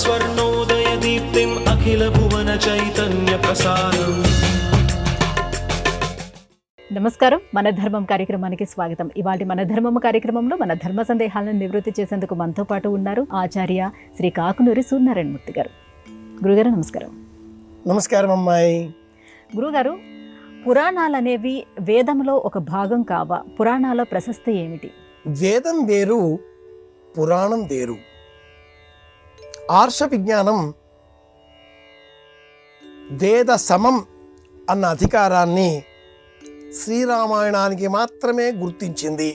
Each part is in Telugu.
స్వర్ణోదయదీప్తిం అఖిల భువన చైతన్య ప్రసారం. నమస్కారం. మన ధర్మం కార్యక్రమానికి స్వాగతం. ఇవాళ మన ధర్మం కార్యక్రమంలో మన ధర్మ సందేహాలను నివృత్తి చేసేందుకు మనతో పాటు ఉన్నారు ఆచార్య శ్రీ కాకునూరి సూర్యనారాయణమూర్తి గారు. గురుగారు నమస్కారం. నమస్కారం అమ్మాయి. గురుగారు, పురాణాలు అనేవి వేదంలో ఒక భాగం కావా? పురాణాల ప్రశస్తి ఏమిటి? వేదం వేరు, పురాణం వేరు. ఆర్ష విజ్ఞానం వేద సమం అన్న అధికారాన్ని శ్రీరామాయణానికి మాత్రమే గుర్తించింది.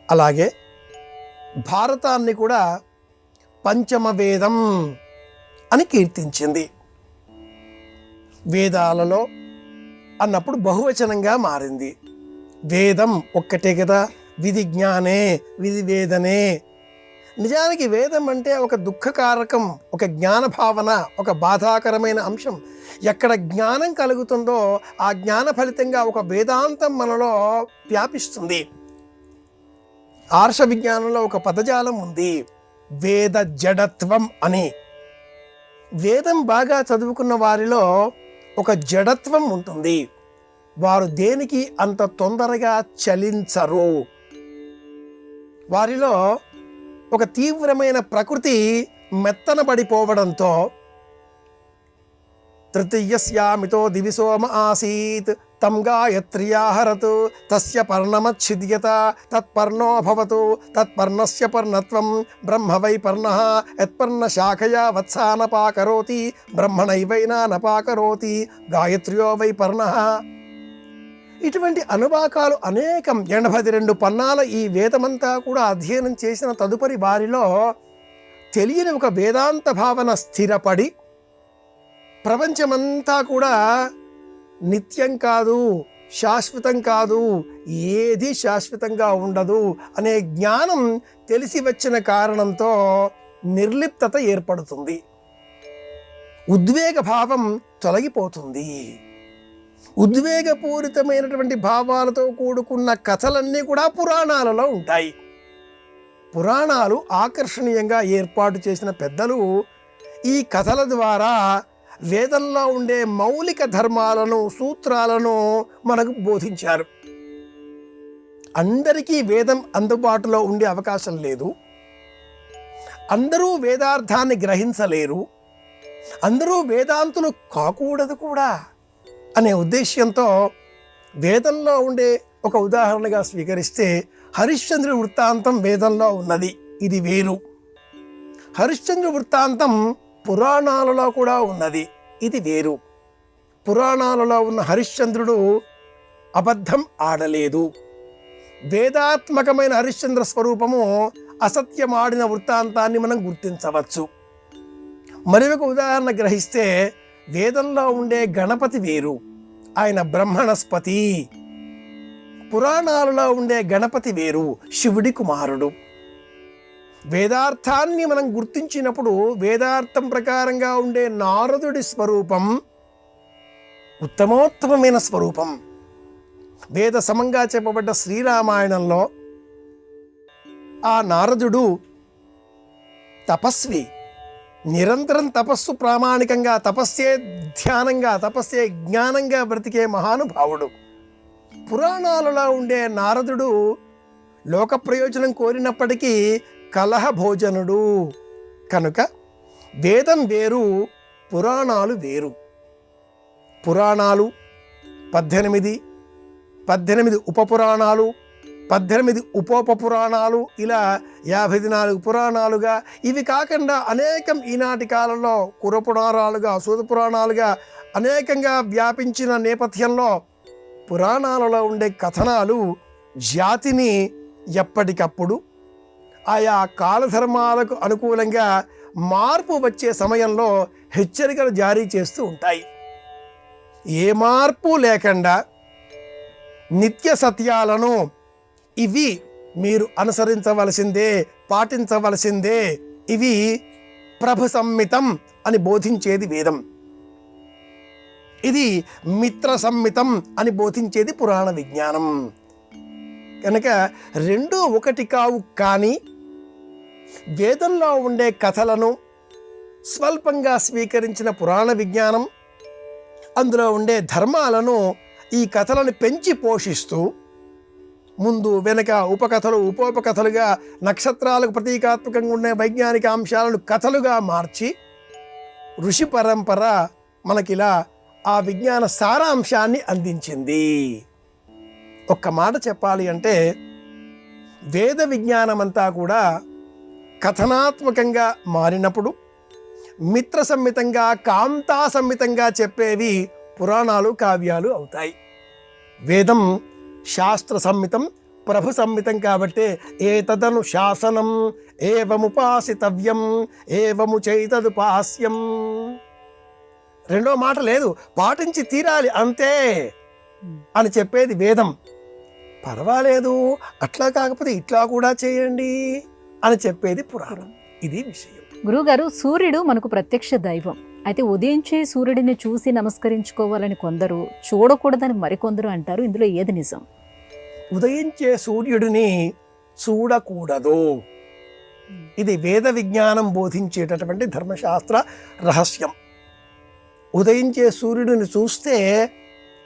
అలాగే భారతాన్ని కూడా పంచమ వేదం అని కీర్తించింది. వేదాలలో అన్నప్పుడు బహువచనంగా మారింది. వేదం ఒక్కటే కదా, విధి జ్ఞానే విధి వేదనే. నిజానికి వేదం అంటే ఒక దుఃఖకారకం, ఒక జ్ఞాన భావన, ఒక బాధాకరమైన అంశం. ఎక్కడ జ్ఞానం కలుగుతుందో ఆ జ్ఞాన ఫలితంగా ఒక వేదాంతం మనలో వ్యాపిస్తుంది. ఆర్ష విజ్ఞానంలో ఒక పదజాలం ఉంది, వేద జడత్వం అని. వేదం బాగా చదువుకున్న వారిలో ఒక జడత్వం ఉంటుంది. వారు దేనికి అంత తొందరగా చలించరు. వారిలో ఒక తీవ్రమైన ప్రకృతి మెత్తనబడిపోవడంతో తృతీయస్యామితో దివిసోమ ఆసీత్ తం గాయత్ర్యాహరత్ తస్య పర్ణమచ్ఛిద్యత తత్పర్ణో భవతు తత్పర్ణస్య పర్ణత్వం బ్రహ్మ వై పర్ణః యత్పర్ణ శాఖయా వత్సానపాకరోతి బ్రహ్మణైవైనానపాకరోతి గాయత్ర్యో వై పర్ణః. ఇటువంటి అనువాకాలు అనేకం. 82 పన్నాల ఈ వేదమంతా కూడా అధ్యయనం చేసిన తదుపరి వారిలో తెలియని ఒక వేదాంత భావన స్థిరపడి ప్రపంచమంతా కూడా నిత్యం కాదు, శాశ్వతం కాదు, ఏది శాశ్వతంగా ఉండదు అనే జ్ఞానం తెలిసి వచ్చిన కారణంతో నిర్లిప్తత ఏర్పడుతుంది. ఉద్వేగ భావం తొలగిపోతుంది. ఉద్వేగపూరితమైనటువంటి భావాలతో కూడుకున్న కథలన్నీ కూడా పురాణాలలో ఉంటాయి. పురాణాలు ఆకర్షణీయంగా ఏర్పాటు చేసిన పెద్దలు ఈ కథల ద్వారా వేదంలో ఉండే మౌలిక ధర్మాలను, సూత్రాలను మనకు బోధించారు. అందరికీ వేదం అందుబాటులో ఉండే అవకాశం లేదు. అందరూ వేదార్థాన్ని గ్రహించలేరు. అందరూ వేదాంతులు కాకూడదు కూడా అనే ఉద్దేశ్యంతో వేదంలో ఉండే ఒక ఉదాహరణగా స్వీకరిస్తే హరిశ్చంద్రుడి వృత్తాంతం వేదంలో ఉన్నది, ఇది వేరు. హరిశ్చంద్ర వృత్తాంతం పురాణాలలో కూడా ఉన్నది, ఇది వేరు. పురాణాలలో ఉన్న హరిశ్చంద్రుడు అబద్ధం ఆడలేదు. వేదాత్మకమైన హరిశ్చంద్ర స్వరూపము అసత్యమాడిన వృత్తాంతాన్ని మనం గుర్తించవచ్చు. మరి ఒక ఉదాహరణ గ్రహిస్తే వేదంలో ఉండే గణపతి వేరు, ఆయన బ్రహ్మణస్పతి. పురాణాలలో ఉండే గణపతి వేరు, శివుడి కుమారుడు. వేదార్థాన్ని మనం గుర్తించినప్పుడు వేదార్థం ప్రకారంగా ఉండే నారదుడి స్వరూపం ఉత్తమోత్తమైన స్వరూపం. వేద సమంగా చెప్పబడ్డ శ్రీరామాయణంలో ఆ నారదుడు తపస్వి, నిరంతరం తపస్సు ప్రామాణికంగా, తపస్సే ధ్యానంగా, తపస్సే జ్ఞానంగా బ్రతికే మహానుభావుడు. పురాణాలలో ఉండే నారదుడు లోక ప్రయోజనం కోరినప్పటికీ కలహ భోజనుడు. కనుక వేదం వేరు, పురాణాలు వేరు. పురాణాలు 18 ఉపపురాణాలు, 18 ఉపోపపురాణాలు, ఇలా 54 పురాణాలుగా, ఇవి కాకుండా అనేకం ఈనాటి కాలంలో కురపురాణాలుగా, సూతపురాణాలుగా అనేకంగా వ్యాపించిన నేపథ్యంలో పురాణాలలో ఉండే కథనాలు జాతిని ఎప్పటికప్పుడు ఆయా కాలధర్మాలకు అనుకూలంగా మార్పు వచ్చే సమయంలో హెచ్చరికలు జారీ చేస్తూ ఉంటాయి. ఏ మార్పు లేకుండా నిత్య సత్యాలను ఇవి మీరు అనుసరించవలసిందే, పాటించవలసిందే, ఇవి ప్రభ సంహితం అని బోధించేది వేదం. ఇది మిత్ర సంహితం అని బోధించేది పురాణ విజ్ఞానం. కనుక రెండూ ఒకటి కావు. కానీ వేదంలో ఉండే కథలను స్వల్పంగా స్వీకరించిన పురాణ విజ్ఞానం, అందులో ఉండే ధర్మాలను ఈ కథలను పెంచి పోషిస్తూ ముందు వెనక ఉపకథలు ఉపోపకథలుగా నక్షత్రాలకు ప్రతీకాత్మకంగా ఉండే వైజ్ఞానిక అంశాలను కథలుగా మార్చి ఋషి పరంపర మనకిలా ఆ విజ్ఞాన సారాంశాన్ని అందించింది. ఒక్క మాట చెప్పాలి అంటే వేద విజ్ఞానమంతా కూడా కథనాత్మకంగా మారినప్పుడు మిత్ర సంహితంగా కాంతా సంహితంగా చెప్పేవి పురాణాలు కావ్యాలు అవుతాయి. వేదం శాస్త్ర సంహితం ప్రభు సంహితం కాబట్టి ఏతదను శాసనం ఏవముపాసితవ్యం ఏవముచైతదుపాస్యం. రెండో మాట లేదు, పాటించి తీరాలి అంతే అని చెప్పేది వేదం. పర్వాలేదు అట్లా కాకపోతే ఇట్లా కూడా చేయండి అని చెప్పేది పురాణం. ఇది విషయం. గురువుగారు, సూర్యుడు మనకు ప్రత్యక్ష దైవం. అయితే ఉదయించే సూర్యుడిని చూసి నమస్కరించుకోవాలని కొందరు, చూడకూడదని మరికొందరు అంటారు. ఇందులో ఏది నిజం? ఉదయించే సూర్యుడిని చూడకూడదు. ఇది వేద విజ్ఞానం బోధించేటటువంటి ధర్మశాస్త్ర రహస్యం. ఉదయించే సూర్యుడిని చూస్తే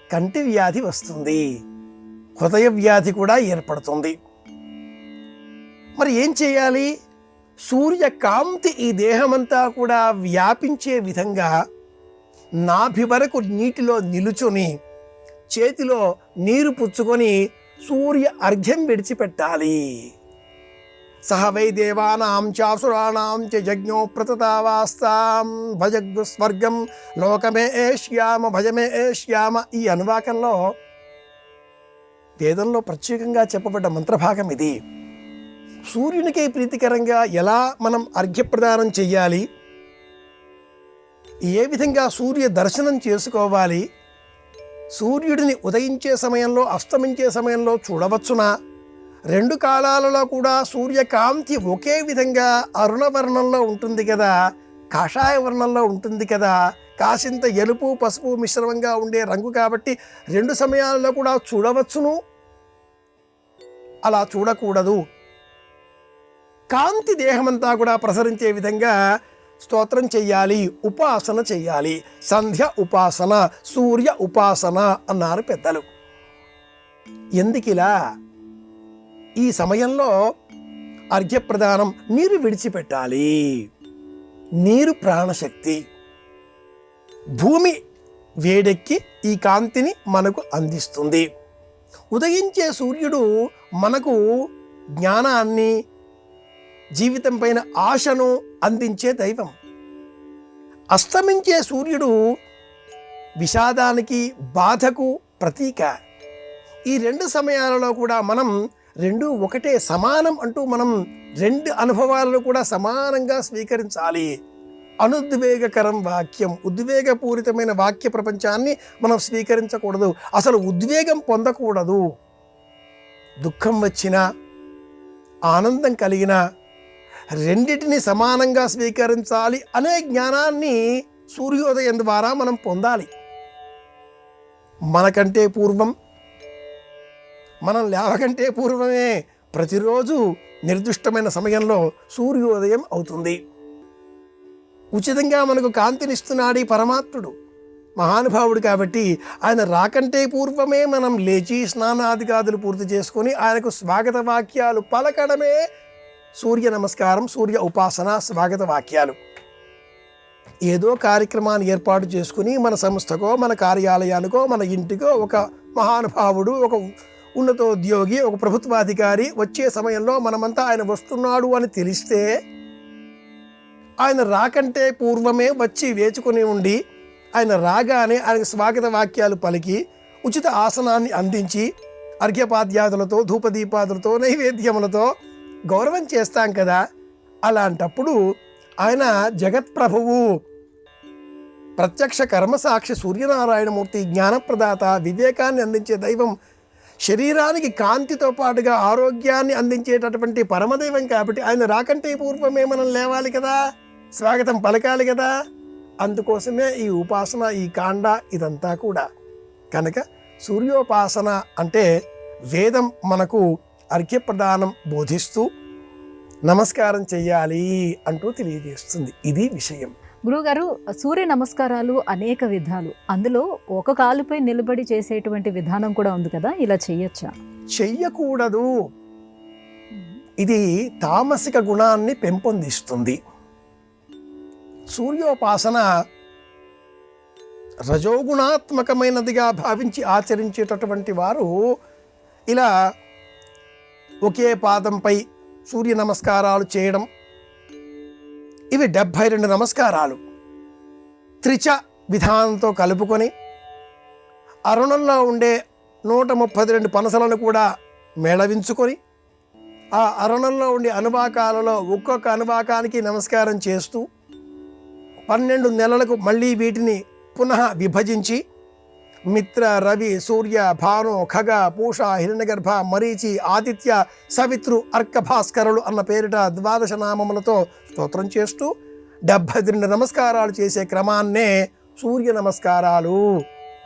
కంటి వ్యాధి వస్తుంది, హృదయ వ్యాధి కూడా ఏర్పడుతుంది. మరి ఏం చేయాలి? సూర్యకాంతి ఈ దేహమంతా కూడా వ్యాపించే విధంగా నాభి వరకు నీటిలో నిలుచుని చేతిలో నీరు పుచ్చుకొని సూర్య అర్ఘ్యం విడిచిపెట్టాలి. సహ వై దేవానాం చాసురాణాం చ యజ్ఞో ప్రతతావాస్తాం భజగ్గు స్వర్గం లోకమే ఏష్యామ భజమే ఏష్యామ. ఈ అనువాకంలో వేదంలో ప్రత్యేకంగా చెప్పబడ్డ మంత్రభాగం ఇది. సూర్యునికి ప్రీతికరంగా ఎలా మనం అర్ఘ్యప్రదానం చెయ్యాలి, ఏ విధంగా సూర్య దర్శనం చేసుకోవాలి, సూర్యుడిని ఉదయించే సమయంలో అస్తమించే సమయంలో చూడవచ్చునా, రెండు కాలాలలో కూడా సూర్యకాంతి ఒకే విధంగా అరుణవర్ణంలో ఉంటుంది కదా, కాషాయ వర్ణంలో ఉంటుంది కదా, కాసింత ఎలుపు పసుపు మిశ్రమంగా ఉండే రంగు కాబట్టి రెండు సమయాలలో కూడా చూడవచ్చును. అలా చూడకూడదు. కాంతి దేహమంతా కూడా ప్రసరించే విధంగా స్తోత్రం చెయ్యాలి, ఉపాసన చెయ్యాలి. సంధ్య ఉపాసన, సూర్య ఉపాసన అన్నారు పెద్దలు. ఎందుకిలా? ఈ సమయంలో అర్ఘ్యప్రదానం, నీరు విడిచిపెట్టాలి. నీరు ప్రాణశక్తి. భూమి వేడెక్కి ఈ కాంతిని మనకు అందిస్తుంది. ఉదయించే సూర్యుడు మనకు జ్ఞానాన్ని, జీవితం పైన ఆశను అందించే దైవం. అస్తమించే సూర్యుడు విషాదానికి, బాధకు ప్రతీక. ఈ రెండు సమయాలలో కూడా మనం రెండు ఒకటే, సమానం అంటూ మనం రెండు అనుభవాలను కూడా సమానంగా స్వీకరించాలి. అనుద్వేగకరం వాక్యం, ఉద్వేగపూరితమైన వాక్య ప్రపంచాన్ని మనం స్వీకరించకూడదు. అసలు ఉద్వేగం పొందకూడదు. దుఃఖం వచ్చినా ఆనందం కలిగినా రెండిటిని సమానంగా స్వీకరించాలి అనే జ్ఞానాన్ని సూర్యోదయం ద్వారా మనం పొందాలి. మనకంటే పూర్వం, మనం లేవకంటే పూర్వమే ప్రతిరోజు నిర్దిష్టమైన సమయంలో సూర్యోదయం అవుతుంది. ఉచితంగా మనకు కాంతినిస్తున్నాడు ఈ పరమాత్ముడు, మహానుభావుడు. కాబట్టి ఆయన రాకంటే పూర్వమే మనం లేచి స్నానాదిగాదులు పూర్తి చేసుకొని ఆయనకు స్వాగత వాక్యాలు పలకడమే సూర్య నమస్కారం, సూర్య ఉపాసన, స్వాగత వాక్యాలు. ఏదో కార్యక్రమాన్ని ఏర్పాటు చేసుకుని మన సంస్థకో, మన కార్యాలయానికో, మన ఇంటికో ఒక మహానుభావుడు, ఒక ఉన్నతోద్యోగి, ఒక ప్రభుత్వాధికారి వచ్చే సమయంలో మనమంతా ఆయన వస్తున్నాడు అని తెలిస్తే ఆయన రాకంటే పూర్వమే వచ్చి వేచుకొని ఉండి ఆయన రాగానే ఆయనకు స్వాగత వాక్యాలు పలికి ఉచిత ఆసనాన్ని అందించి అర్ఘ్యపాద్యాదులతో, ధూపదీపాదులతో, నైవేద్యములతో గౌరవం చేస్తాం కదా. అలాంటప్పుడు ఆయన జగత్ప్రభువు, ప్రత్యక్ష కర్మసాక్షి సూర్యనారాయణమూర్తి, జ్ఞానప్రదాత, వివేకాన్ని అందించే దైవం, శరీరానికి కాంతితో పాటుగా ఆరోగ్యాన్ని అందించేటటువంటి పరమదైవం. కాబట్టి ఆయన రాకంటే పూర్వమే మనం లేవాలి కదా, స్వాగతం పలకాలి కదా. అందుకోసమే ఈ ఉపాసన, ఈ కాండ ఇదంతా కూడా. కనుక సూర్యోపాసన అంటే వేదం మనకు అర్ఘ్యప్రదానం బోధిస్తూ నమస్కారం చెయ్యాలి అంటూ తెలియజేస్తుంది. ఇది విషయం. గురువుగారు, సూర్య నమస్కారాలు అనేక విధాలు, అందులో ఒక కాలుపై నిలబడి చేసేటువంటి విధానం కూడా ఉంది కదా, ఇలా చెయ్యొచ్చా? చెయ్యకూడదు. ఇది తామసిక గుణాన్ని పెంపొందిస్తుంది. సూర్యోపాసన రజోగుణాత్మకమైనదిగా భావించి ఆచరించేటటువంటి వారు ఇలా ఒకే పాదంపై సూర్య నమస్కారాలు చేయడం, ఇవి 72 నమస్కారాలు త్రిచ విధానంతో కలుపుకొని అరుణంలో ఉండే 132 పనసలను కూడా మేళవించుకొని ఆ అరుణంలో ఉండే అనువాకాలలో ఒక్కొక్క అనువాకానికి నమస్కారం చేస్తూ 12 నెలలకు మళ్ళీ వీటిని పునః విభజించి మిత్ర, రవి, సూర్య, భాను, ఖగ, పూష, హిరణ్యగర్భ, మరీచి, ఆదిత్య, సవిత్రు, అర్క, భాస్కరులు అన్న పేరిట 12 నామములతో స్తోత్రం చేస్తూ 72 నమస్కారాలు చేసే క్రమాన్నే సూర్య నమస్కారాలు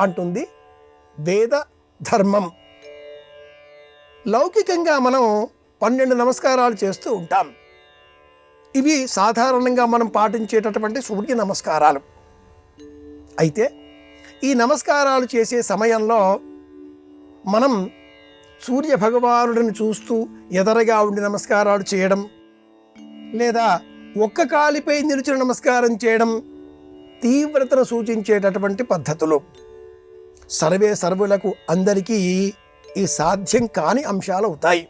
అంటుంది వేద ధర్మం. లౌకికంగా మనం 12 నమస్కారాలు చేస్తూ ఉంటాం. ఇవి సాధారణంగా మనం పాటించేటటువంటి సూర్య నమస్కారాలు. అయితే ఈ నమస్కారాలు చేసే సమయంలో మనం సూర్య భగవానుడిని చూస్తూ ఎదరగా ఉండి నమస్కారాలు చేయడం, లేదా ఒక్క కాలిపై నిలిచిన నమస్కారం చేయడం తీవ్రతను సూచించేటటువంటి పద్ధతులు. సర్వే సర్వులకు అందరికీ ఈ సాధ్యం కాని అంశాలు అవుతాయి.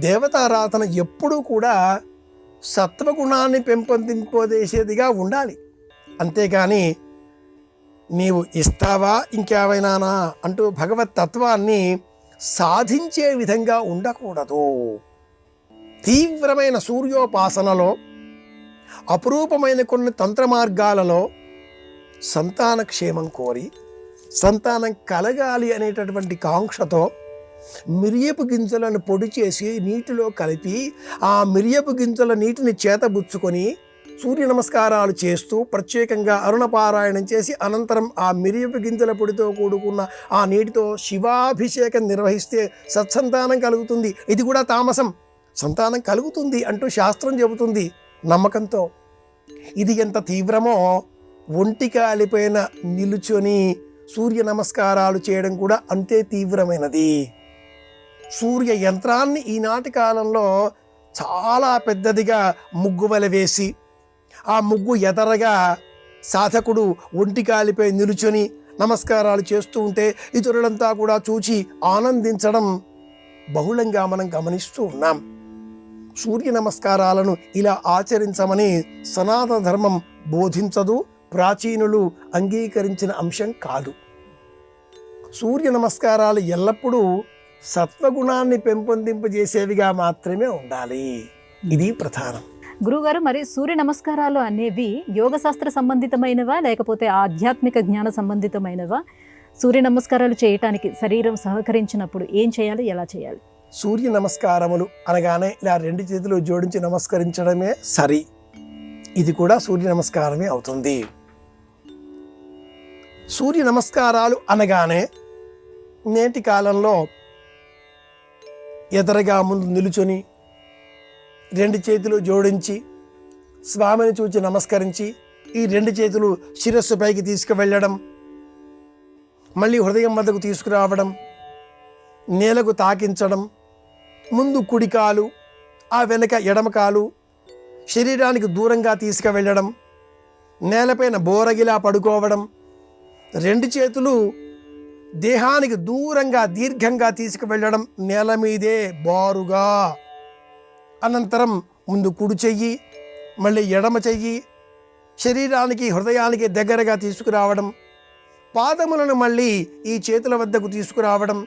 దేవతారాధన ఎప్పుడూ కూడా సత్వగుణాన్ని పెంపొందింపజేసేదిగా ఉండాలి. అంతేగాని నీవు ఇస్తావా ఇంకేమైనానా అంటూ భగవత్ తత్వాన్ని సాధించే విధంగా ఉండకూడదు. తీవ్రమైన సూర్యోపాసనలో, అపురూపమైన కొన్ని తంత్ర మార్గాలలో సంతాన క్షేమం కోరి, సంతానం కలగాలి అనేటటువంటి కాంక్షతో మిరియపు గింజలను పొడి చేసి నీటిలో కలిపి ఆ మిరియపు గింజల నీటిని చేతబుచ్చుకొని సూర్య నమస్కారాలు చేస్తూ ప్రత్యేకంగా అరుణపారాయణం చేసి అనంతరం ఆ మిరియపు గింజల పొడితో కూడుకున్న ఆ నీటితో శివాభిషేకం నిర్వహిస్తే సత్సంతానం కలుగుతుంది. ఇది కూడా తామసం. సంతానం కలుగుతుంది అంటూ శాస్త్రం చెబుతుంది నమ్మకంతో. ఇది ఎంత తీవ్రమో ఒంటికాలిపైన నిలుచొని సూర్య నమస్కారాలు చేయడం కూడా అంతే తీవ్రమైనది. సూర్య యంత్రాన్ని ఈనాటి కాలంలో చాలా పెద్దదిగా ముగ్గు వల వేసి ఆ ముగ్గు ఎదరగా సాధకుడు ఒంటికాలిపై నిలుచొని నమస్కారాలు చేస్తూ ఉంటే ఇతరులంతా కూడా చూచి ఆనందించడం బహుళంగా మనం గమనిస్తూ ఉన్నాం. సూర్య నమస్కారాలను ఇలా ఆచరించమని సనాతన ధర్మం బోధించదు, ప్రాచీనులు అంగీకరించిన అంశం కాదు. సూర్య నమస్కారాలు ఎల్లప్పుడూ సత్వగుణాన్ని పెంపొందింపజేసేవిగా మాత్రమే ఉండాలి. ఇది ప్రధానం. గురువుగారు, మరి సూర్య నమస్కారాలు అనేవి యోగ శాస్త్ర సంబంధితమైనవా లేకపోతే ఆధ్యాత్మిక జ్ఞాన సంబంధితమైనవా? సూర్య నమస్కారాలు చేయటానికి శరీరం సహకరించినప్పుడు ఏం చేయాలి, ఎలా చేయాలి? సూర్య నమస్కారములు అనగానే ఇలా 2 చేతులు జోడించి నమస్కరించడమే సరి. ఇది కూడా సూర్య నమస్కారమే అవుతుంది. సూర్య నమస్కారాలు అనగానే నేటి కాలంలో ఎదరగా ముందు నిలుచొని 2 చేతులు జోడించి స్వామిని చూచి నమస్కరించి ఈ 2 చేతులు శిరస్సు పైకి తీసుకువెళ్ళడం, మళ్ళీ హృదయం వద్దకు తీసుకురావడం, నేలకు తాకించడం, ముందు కుడికాలు ఆ వెనక ఎడమకాలు శరీరానికి దూరంగా తీసుకువెళ్ళడం, నేలపైన బోరగిలా పడుకోవడం, 2 చేతులు దేహానికి దూరంగా దీర్ఘంగా తీసుకువెళ్ళడం, నేల మీదే బారుగా, అనంతరం ముందు కుడి చెయ్యి మళ్ళీ ఎడమ చెయ్యి శరీరానికి హృదయానికి దగ్గరగా తీసుకురావడం, పాదములను మళ్ళీ ఈ చేతుల వద్దకు తీసుకురావడం,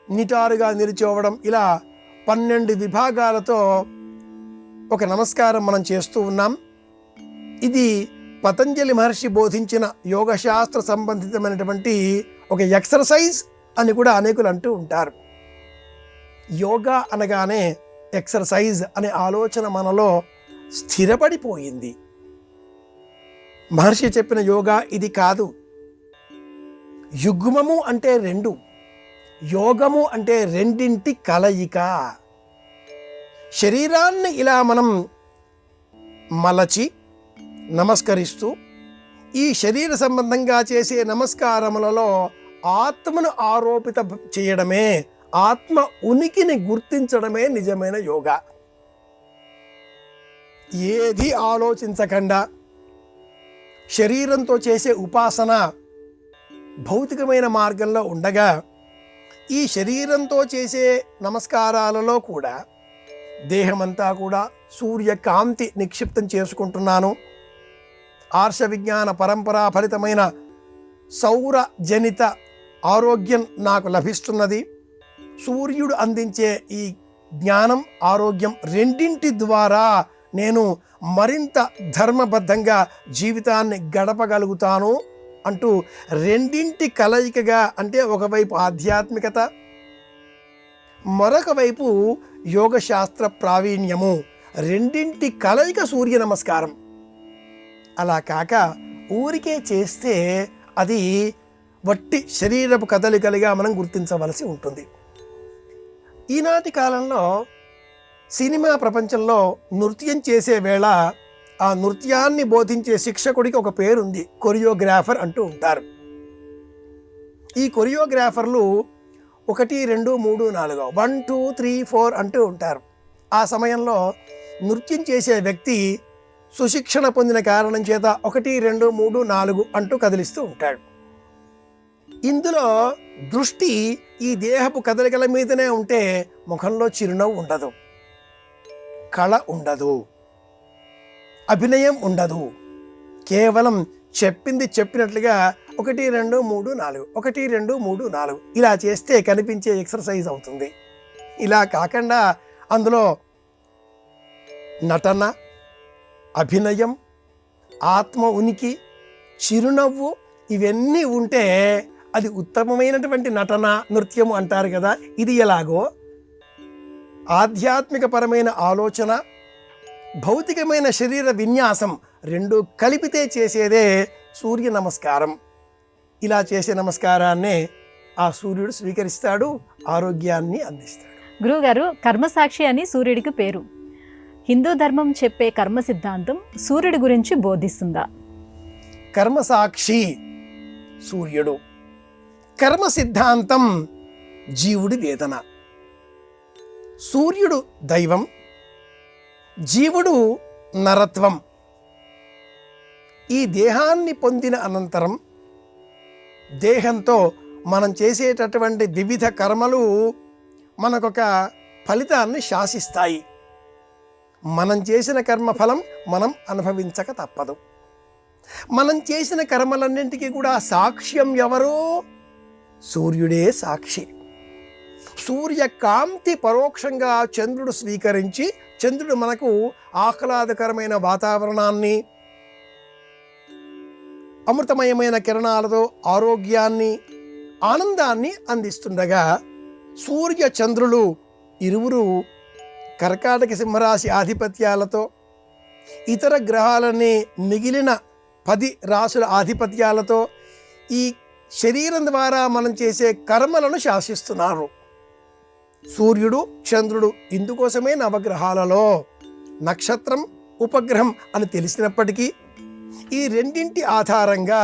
నిటారుగా నిలిచోవడం, ఇలా 12 విభాగాలతో ఒక నమస్కారం మనం చేస్తూ ఉన్నాం. ఇది పతంజలి మహర్షి బోధించిన యోగశాస్త్ర సంబంధితమైనటువంటి ఒక ఎక్సర్సైజ్ అని కూడా అనేకులు అంటూ ఉంటారు. యోగా అనగానే ఎక్సర్సైజ్ అనే ఆలోచన మనలో స్థిరపడిపోయింది. మహర్షి చెప్పిన యోగా ఇది కాదు. యుగ్మము అంటే 2, యోగము అంటే రెండింటి కలయిక. శరీరాన్ని ఇలా మనం మలచి నమస్కరిస్తూ ఈ శరీర సంబంధంగా చేసే నమస్కారములలో ఆత్మను ఆరోపిత చేయడమే, ఆత్మ ఉనికిని గుర్తించడమే నిజమైన యోగా. ఏది ఆలోచించకుండా శరీరంతో చేసే ఉపాసన భౌతికమైన మార్గంలో ఉండగా, ఈ శరీరంతో చేసే నమస్కారాలలో కూడా దేహమంతా కూడా సూర్యకాంతి నిక్షిప్తం చేసుకుంటున్నాను. ఆర్ష విజ్ఞాన పరంపరా ఫలితమైన సౌర జనిత ఆరోగ్యం నాకు లభిస్తున్నది. సూర్యుడు అందించే ఈ జ్ఞానం, ఆరోగ్యం రెండింటి ద్వారా నేను మరింత ధర్మబద్ధంగా జీవితాన్ని గడపగలుగుతాను అంటూ రెండింటి కలయికగా, అంటే ఒకవైపు ఆధ్యాత్మికత, మరొక వైపు యోగశాస్త్ర ప్రావీణ్యము, రెండింటి కలయిక సూర్య నమస్కారం. అలా కాక ఊరికే చేస్తే అది వట్టి శరీరపు కదలికలుగా మనం గుర్తించవలసి ఉంటుంది. ఈనాటి కాలంలో సినిమా ప్రపంచంలో నృత్యం చేసే వేళ ఆ నృత్యాన్ని బోధించే శిక్షకుడికి ఒక పేరుంది, కొరియోగ్రాఫర్ అంటూ ఉంటారు. ఈ కొరియోగ్రాఫర్లు 1 2 3 4 1 2 3 4 అంటూ ఉంటారు. ఆ సమయంలో నృత్యం చేసే వ్యక్తి సుశిక్షణ పొందిన కారణం చేత 1 2 3 4 అంటూ కదిలిస్తూ ఉంటాడు. ఇందులో దృష్టి ఈ దేహపు కదలికల మీదనే ఉంటే ముఖంలో చిరునవ్వు ఉండదు, కళ ఉండదు, అభినయం ఉండదు. కేవలం చెప్పింది చెప్పినట్లుగా 1 2 3 4 1 2 3 4 ఇలా చేస్తే కనిపించే ఎక్సర్సైజ్ అవుతుంది. ఇలా కాకుండా అందులో నటన, అభినయం, ఆత్మ ఉనికి, చిరునవ్వు ఇవన్నీ ఉంటే అది ఉత్తమమైనటువంటి నటన, నృత్యము అంటారు కదా. ఇది ఎలాగో ఆధ్యాత్మికపరమైన ఆలోచన, భౌతికమైన శరీర విన్యాసం రెండు కలిపితే చేసేదే సూర్య నమస్కారం. ఇలా చేసే నమస్కారాన్నే ఆ సూర్యుడు స్వీకరిస్తాడు, ఆరోగ్యాన్ని అందిస్తాడు. గురువుగారు, కర్మసాక్షి అని సూర్యుడికి పేరు. హిందూ ధర్మం చెప్పే కర్మ సిద్ధాంతం సూర్యుడి గురించి బోధిస్తుందా? కర్మసాక్షి సూర్యుడు, కర్మ సిద్ధాంతం జీవుడి వేదన. సూర్యుడు దైవం, జీవుడు నరత్వం. ఈ దేహాన్ని పొందిన అనంతరం దేహంతో మనం చేసేటటువంటి వివిధ కర్మలు మనకొక ఫలితాన్ని శాసిస్తాయి. మనం చేసిన కర్మఫలం మనం అనుభవించక తప్పదు. మనం చేసిన కర్మలన్నింటికీ కూడా సాక్ష్యం ఎవరు? సూర్యుడే సాక్షి. సూర్యకాంతి పరోక్షంగా చంద్రుడు స్వీకరించి, చంద్రుడు మనకు ఆహ్లాదకరమైన వాతావరణాన్ని, అమృతమయమైన కిరణాలతో ఆరోగ్యాన్ని, ఆనందాన్ని అందిస్తుండగా, సూర్య చంద్రులు ఇరువురు కర్కాటక సింహరాశి ఆధిపత్యాలతో, ఇతర గ్రహాలని మిగిలిన 10 రాశుల ఆధిపత్యాలతో ఈ శరీరం ద్వారా మనం చేసే కర్మలను శాసిస్తున్నారు. సూర్యుడు, చంద్రుడు ఇందుకోసమే నవగ్రహాలలో నక్షత్రం, ఉపగ్రహం అని తెలిసినప్పటికీ ఈ రెండింటి ఆధారంగా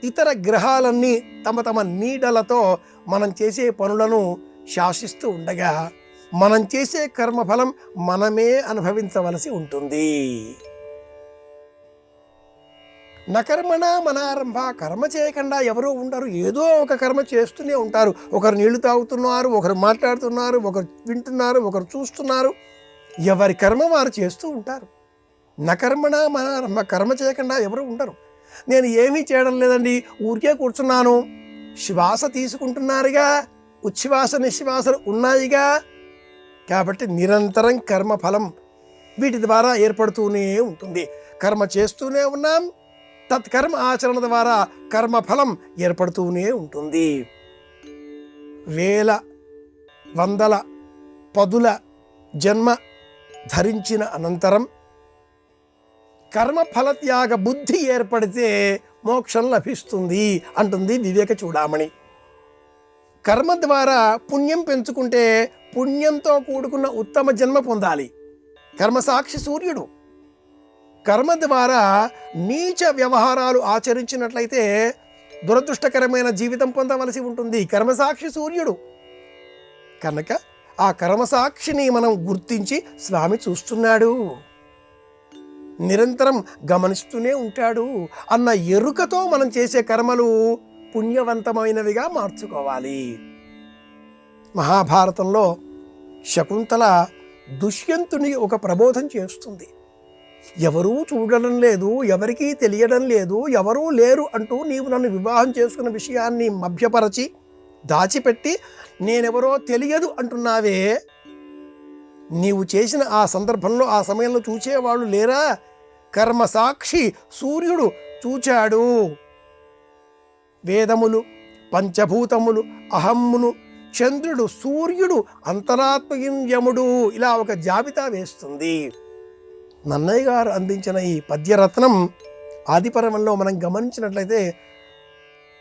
ఇతర గ్రహాలన్నీ తమ తమ నీడలతో మనం చేసే పనులను శాసిస్తూ ఉండగా, మనం చేసే కర్మఫలం మనమే అనుభవించవలసి ఉంటుంది. నకర్మణ మనారంభ, కర్మ చేయకుండా ఎవరూ ఉండరు. ఏదో ఒక కర్మ చేస్తూనే ఉంటారు. ఒకరు నీళ్లు తాగుతున్నారు, ఒకరు మాట్లాడుతున్నారు, ఒకరు వింటున్నారు, ఒకరు చూస్తున్నారు. ఎవరి కర్మ వారు చేస్తూ ఉంటారు. నకర్మణ మనారంభ, కర్మ చేయకుండా ఎవరు ఉండరు. నేను ఏమీ చేయడం లేదండి, ఊరికే కూర్చున్నాను. శ్వాస తీసుకుంటున్నారుగా, ఉచ్ఛ్వాస నిశ్వాసలు ఉన్నాయిగా. కాబట్టి నిరంతరం కర్మఫలం వీటి ద్వారా ఏర్పడుతూనే ఉంటుంది. కర్మ చేస్తూనే ఉన్నాం, తత్కర్మ ఆచరణ ద్వారా కర్మఫలం ఏర్పడుతూనే ఉంటుంది. వేల వందల పదుల జన్మ ధరించిన అనంతరం కర్మఫలత్యాగ బుద్ధి ఏర్పడితే మోక్షం లభిస్తుంది అంటుంది వివేక చూడామణి. కర్మ ద్వారా పుణ్యం పెంచుకుంటే పుణ్యంతో కూడుకున్న ఉత్తమ జన్మ పొందాలి. కర్మసాక్షి సూర్యుడు. కర్మ ద్వారా నీచ వ్యవహారాలు ఆచరించినట్లయితే దురదృష్టకరమైన జీవితం పొందవలసి ఉంటుంది. కర్మసాక్షి సూర్యుడు కనుక ఆ కర్మసాక్షిని మనం గుర్తించి స్వామి చూస్తున్నాడు, నిరంతరం గమనిస్తూనే ఉంటాడు అన్న ఎరుకతో మనం చేసే కర్మలు పుణ్యవంతమైనవిగా మార్చుకోవాలి. మహాభారతంలో శకుంతల దుష్యంతుని ఒక ప్రబోధం చేస్తుంది. ఎవరూ చూడడం లేదు, ఎవరికీ తెలియడం లేదు, ఎవరూ లేరు అంటూ నీవు నన్ను వివాహం చేసుకున్న విషయాన్ని మభ్యపరచి దాచిపెట్టి నేనెవరో తెలియదు అంటున్నావే, నీవు చేసిన ఆ సందర్భంలో ఆ సమయంలో చూచేవాళ్ళు లేరా? కర్మసాక్షి సూర్యుడు చూచాడు. వేదములు, పంచభూతములు, అహమ్మును, చంద్రుడు, సూర్యుడు, అంతరాత్మయం యముడు, ఇలా ఒక జాబితా వేస్తుంది. నన్నయ్య గారు అందించిన ఈ పద్యరత్నం ఆదిపర్వంలో మనం గమనించినట్లయితే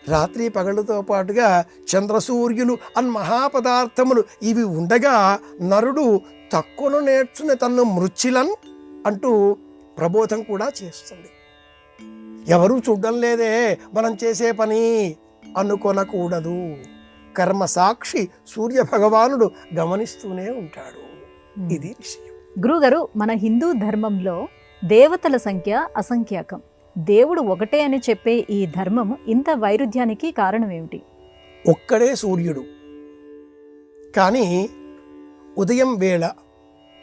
రాత్రి పగళ్ళతో పాటుగా చంద్రసూర్యులు మహాపదార్థములు ఇవి ఉండగా నరుడు తక్కువను నేర్చుని తన్ను మృచ్చిలన్ అంటూ ప్రబోధం కూడా చేస్తుంది. ఎవరూ చూడడం లేదే మనం చేసే పని అనుకొనకూడదు. కర్మ సాక్షి సూర్య భగవానుడు గమనిస్తూనే ఉంటాడు. ఇది విషయం. గురుగారు, మన హిందూ ధర్మంలో దేవతల సంఖ్య అసంఖ్యాకం. దేవుడు ఒకటే అని చెప్పే ఈ ధర్మం ఇంత వైరుధ్యానికి కారణం ఏమిటి? ఒక్కడే సూర్యుడు, కానీ ఉదయం వేళ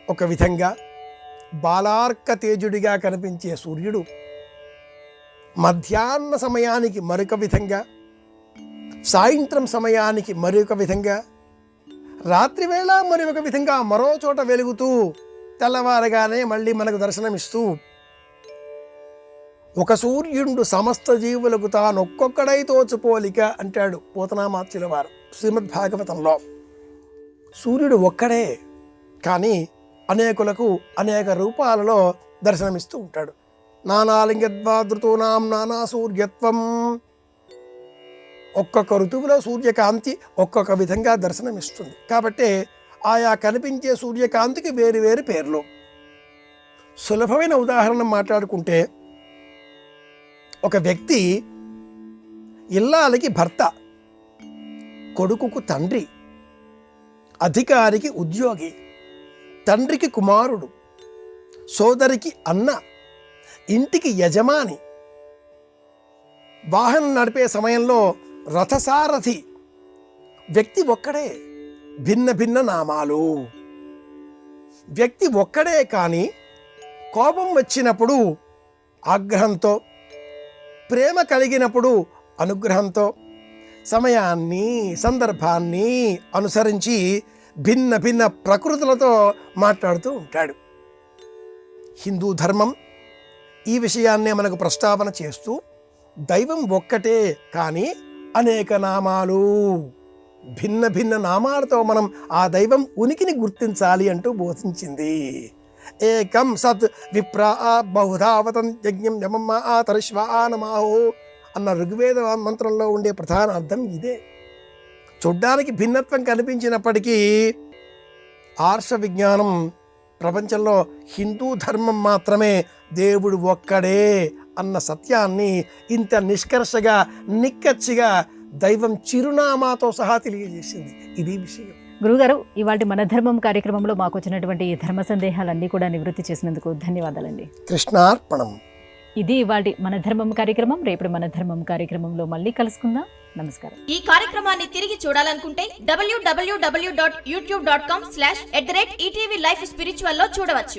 ఒక విధంగా బాలార్క తేజుడిగా కనిపించే సూర్యుడు మధ్యాహ్న సమయానికి మరొక విధంగా, సాయంత్రం సమయానికి మరొక విధంగా, రాత్రివేళ మరొక విధంగా మరో చోట వెలుగుతూ తెల్లవారగానే మళ్ళీ మనకు దర్శనమిస్తూ, ఒక సూర్యుడు సమస్త జీవులకు తాను ఒక్కొక్కడై తోచుపోలిక అంటాడు పోతనామాత్యుల వారు శ్రీమద్భాగవతంలో. సూర్యుడు ఒక్కడే, కానీ అనేకులకు అనేక రూపాలలో దర్శనమిస్తూ ఉంటాడు. నానాలింగద్వాదృతూనాం నానా సూర్యత్వం. ఒక్కొక్క ఋతువులో సూర్యకాంతి ఒక్కొక్క విధంగా దర్శనమిస్తుంది. కాబట్టి ఆయా కనిపించే సూర్యకాంతికి వేరు వేరు పేర్లు. సులభమైన ఉదాహరణ మాట్లాడుకుంటే, ఒక వ్యక్తి ఇల్లాలకి భర్త, కొడుకుకు తండ్రి, అధికారికి ఉద్యోగి, తండ్రికి కుమారుడు, సోదరికి అన్న, ఇంటికి యజమాని, వాహనం నడిపే సమయంలో రథసారథి. వ్యక్తి ఒక్కడే, భిన్న భిన్న నామాలు. వ్యక్తి ఒక్కడే, కానీ కోపం వచ్చినప్పుడు ఆగ్రహంతో, ప్రేమ కలిగినప్పుడు అనుగ్రహంతో, సమయాన్ని సందర్భాన్ని అనుసరించి భిన్న భిన్న ప్రకృతులతో మాట్లాడుతూ ఉంటాడు. హిందూ ధర్మం ఈ విషయాన్నే మనకు ప్రస్తావన చేస్తూ దైవం ఒక్కటే, కానీ అనేక నామాలు, భిన్న భిన్న నామాలతో మనం ఆ దైవం ఉనికిని గుర్తించాలి అంటూ బోధించింది. ఏకం సత్ విప్రా బహుధావతం యజ్ఞం యమమ్మ తరిష్వా నమాహో అన్న ఋగ్వేద మంత్రంలో ఉండే ప్రధాన అర్థం ఇదే. చూడ్డానికి భిన్నత్వం కనిపించినప్పటికీ ఆర్ష విజ్ఞానం ప్రపంచంలో హిందూ ధర్మం మాత్రమే దేవుడు ఒక్కడే అన్న సత్యాన్ని ఇంత నిష్కర్షగా, నిక్కచ్చిగా దైవం చిరునామాతో సహా తెలియజేసింది. ఇది విషయం. గురుగారు, ఇవాళ మన ధర్మం కార్యక్రమంలో మాకు వచ్చినటువంటి ఈ ధర్మ సందేహాలన్నీ కూడా నివృత్తి చేసినందుకు ధన్యవాదాలండి. కృష్ణార్పణం. ఇది ఇవాళ మన ధర్మం కార్యక్రమం. రేపు మన ధర్మం కార్యక్రమంలో మళ్ళీ కలుసుకుందాం. నమస్కారం. ఈ కార్యక్రమాన్ని తిరిగి చూడాలనుకుంటే www.youtube.com/@ETV Life Spiritual లో చూడవచ్చు.